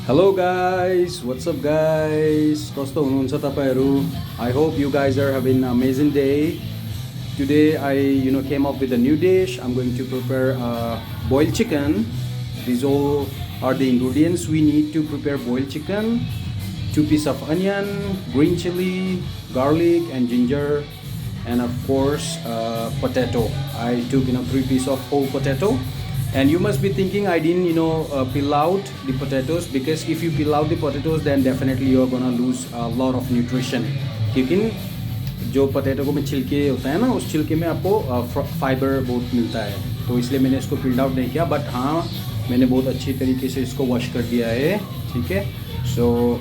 Hello guys, what's up guys? कस्तो हुनुहुन्छ तपाईहरु? I hope you guys are having an amazing day. Today I came up with a new dish. I'm going to prepare boiled chicken. These all are the ingredients we need to prepare boiled chicken. 2 pieces of onion, green chili, garlic and ginger, and of course potato. I took 3 pieces of whole potato. And you must be thinking I didn't peel out the potatoes, because if you peel out the potatoes then definitely you're gonna lose a lot of nutrition. क्योंकि जो potato को में छिलके होता है ना, उस छिलके में आपको फाइबर बहुत मिलता है, तो इसलिए मैंने इसको पील आउट नहीं किया. बट हाँ, मैंने बहुत अच्छी तरीके से इसको वॉश कर दिया है. ठीक है, सो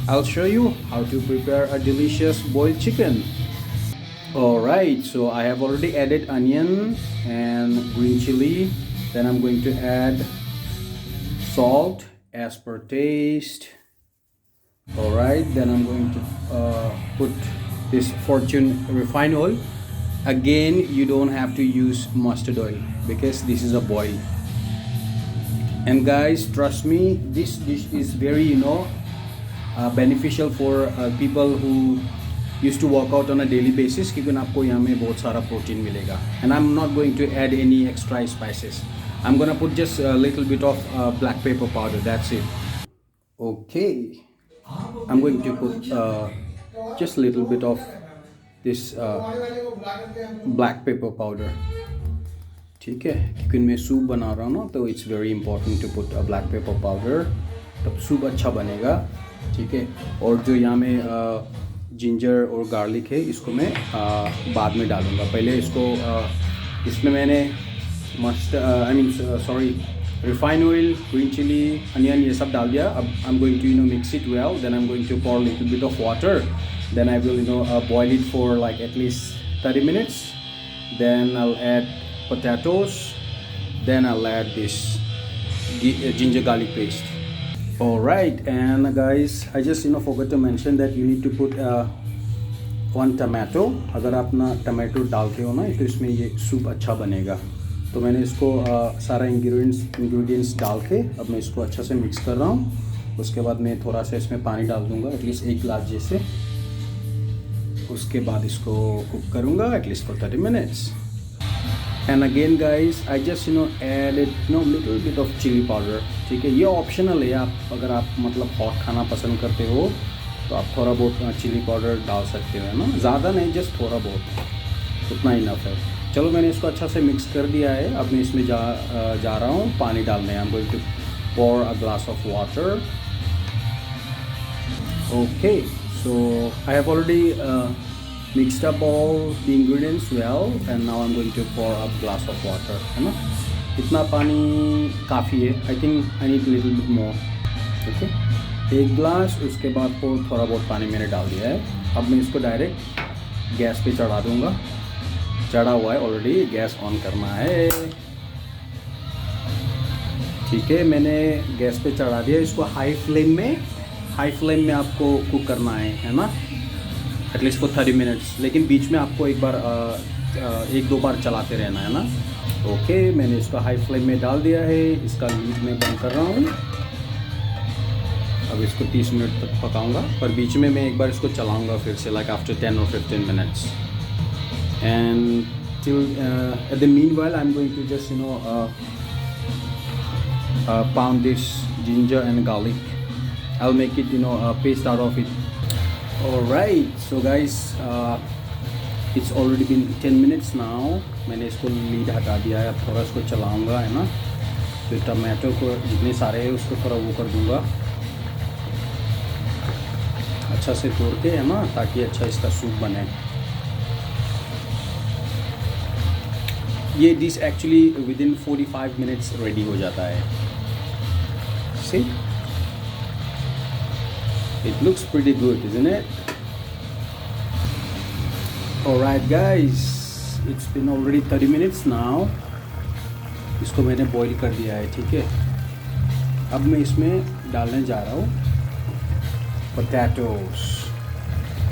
I'll show you how to prepare a delicious boiled chicken. Alright, so I have already added onion and green chili. Then I'm going to add salt as per taste. Alright, then I'm going to put this Fortune refined oil. Again, you don't have to use mustard oil because this is a boil. And guys, trust me, this dish is very beneficial for people who used to work out on a daily basis, क्योंकि आपको यहाँ में बहुत सारा protein मिलेगा. And I'm not going to add any extra spices. I'm gonna put just a little bit of black pepper powder. That's it. Okay, I'm going to put just a little bit of this black pepper powder. ठीक है, क्योंकि मैं soup बना रहा हूँ ना, तो it's very important to put a black pepper powder. तब सूप अच्छा बनेगा. ठीक है, और जो यहाँ में जिंजर और गार्लिक है, इसको मैं बाद में डालूँगा. पहले इसको इसमें मैंने refined oil, green chilli, onion ये सब डाल दिया. अब I am going to mix it well. Then I am going to pour little bit of water. Then I will boil it for like at least 30 minutes. Then I'll add potatoes. Then I'll add this ginger garlic paste. Alright, and guys, I just forgot to mention that you need to put one tomato. अगर आप ना tomato डाल के हो ना, तो इसमें ये सूप अच्छा बनेगा. तो मैंने इसको सारा इंग्रेडिएंट्स डाल के अब मैं इसको अच्छा से मिक्स कर रहा हूँ. उसके बाद मैं थोड़ा सा इसमें पानी डाल दूँगा, एटलीस्ट 1 गिलास जैसे. उसके बाद इसको कुक करूँगा at least for 30 minutes. And again guys, I just added little bit of chili powder. ठीक है, ये ऑप्शनल है. आप अगर आप मतलब हॉट खाना पसंद करते हो तो आप थोड़ा बहुत चिली पाउडर डाल सकते हो, है ना. ज़्यादा नहीं, जस्ट थोड़ा बहुत, उतना इनफ है. चलो, मैंने इसको अच्छा से मिक्स कर दिया है. अब मैं इसमें जा रहा हूँ पानी डालने. I am going to pour a glass of water. Okay, so I have already mixed up all the ingredients well, and now I'm going to pour a glass of water, है ना. इतना पानी काफ़ी है. I think I need a little bit more. Okay, 1 गिलास. उसके बाद और थोड़ा बहुत पानी मैंने डाल दिया है. अब मैं इसको डायरेक्ट गैस पे चढ़ा दूँगा. चढ़ा हुआ है ऑलरेडी, गैस ऑन करना है. ठीक है, मैंने गैस पे चढ़ा दिया. इसको हाई फ्लेम में आपको कुक करना है ना, एटलीस्ट फॉर 30 मिनट्स. लेकिन बीच में आपको एक दो बार चलाते रहना है ना. ओके, मैंने इसको हाई फ्लेम में डाल दिया है. इसका लीड मैं बंद कर रहा हूँ. अब इसको 30 मिनट तक पकाऊंगा, पर बीच में मैं एक बार इसको चलाऊंगा फिर से, like after 10 or 15 minutes. And till at the meanwhile I am going to just pound this ginger and garlic. I'll make it a paste out of it. Alright, so guys, it's already been 10 minutes now. मैंने इसको lead हटा दिया है. अब थोड़ा इसको चलाऊंगा, है ना. तो टमाटो को जितने सारे हैं उसको थोड़ा वो कर दूंगा अच्छा से तोड़ के, है ना, ताकि अच्छा इसका सूप बने. ये dish actually within 45 minutes ready हो जाता है. See? It looks pretty good, isn't it? Alright guys, it's been already 30 minutes now. इसको मैंने बॉईल कर दिया है. ठीक है, अब मैं इसमें डालने जा रहा हूँ potatoes.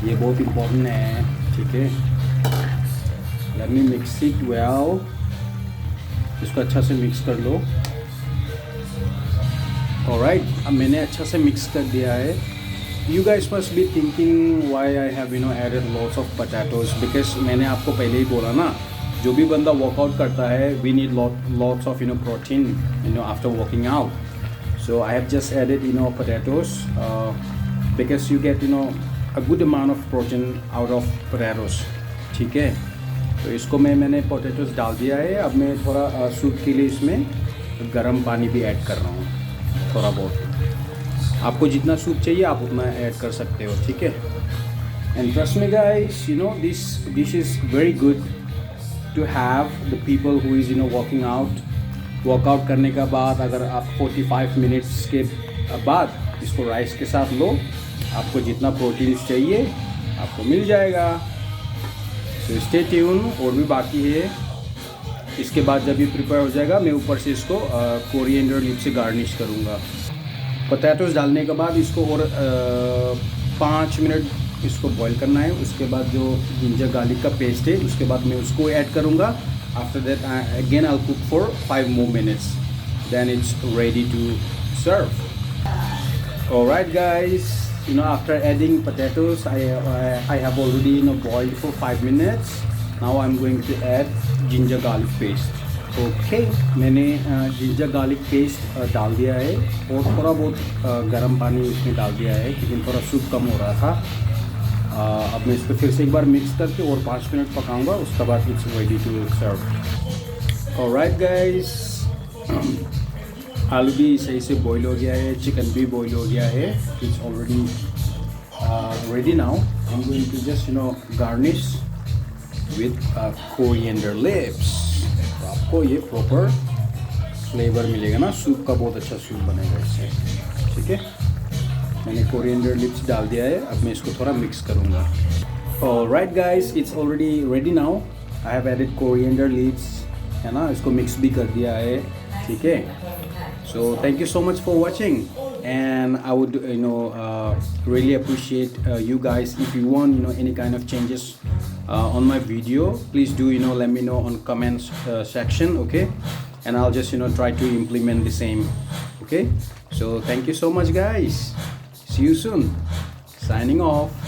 ये बहुत इम्पोर्टेंट है. ठीक है, let me mix it well. इसको अच्छा से मिक्स कर लो. ऑलराइट, अब मैंने अच्छा से मिक्स कर दिया है. You guys must be thinking why I have added lots of potatoes, because मैंने आपको पहले ही बोला ना, जो भी बंदा वर्कआउट करता है we need lots of protein after working out. So I have just added potatoes because you get a good amount of protein out of potatoes. ठीक है, तो इसको मैंने पोटैटोस डाल दिया है. अब मैं थोड़ा सूप के लिए इसमें गर्म पानी भी ऐड कर रहा हूँ, थोड़ा बहुत. आपको जितना सूप चाहिए आप उतना ऐड कर सकते हो, ठीक है. And trust me guys, this dish is very good to have the people who is working out. Workout करने के बाद अगर आप 45 मिनट्स के बाद इसको राइस के साथ लो, आपको जितना प्रोटीन चाहिए आपको मिल जाएगा. तो स्टे ट्यून, और भी बाकी है. इसके बाद जब ये प्रिपेयर हो जाएगा मैं ऊपर से इसको कोरिएंडर लीफ से गार्निश करूँगा. पोटैटोस डालने के बाद इसको और 5 मिनट इसको बॉईल करना है. उसके बाद जो जिंजर गार्लिक का पेस्ट है उसके बाद मैं उसको ऐड करूँगा. After that again I cook for 5 more minutes, then it's ready to serve. Alright guys, after adding potatoes I have already boiled for 5 minutes. Now I'm going to add ginger garlic paste. Okay, मैंने ginger garlic paste डाल दिया है और थोड़ा बहुत गर्म पानी इसमें डाल दिया है क्योंकि थोड़ा सूप कम हो रहा था. अब मैं इसको फिर से एक बार मिक्स करके और 5 मिनट पकाऊंगा. उसके बाद it's ready to serve. Alright guys, आलू भी सही से बॉईल हो गया है, चिकन भी बॉईल हो गया है. It's already ready. Now I am going to just garnish with coriander leaves. आपको ये प्रॉपर फ्लेवर मिलेगा ना, सूप का बहुत अच्छा सूप बनेगा इससे, ठीक है. मैंने कोरिएंडर लीव्स डाल दिया है. अब मैं इसको थोड़ा मिक्स करूँगा. Alright guys, it's already ready now. I have added coriander leaves, है ना, इसको मिक्स भी कर दिया है, ठीक है. So thank you so much for watching, and I would really appreciate you guys. If you want any kind of changes on my video, please do let me know on comments section, okay, and I'll just try to implement the same, okay. So thank you so much guys, see you soon, signing off.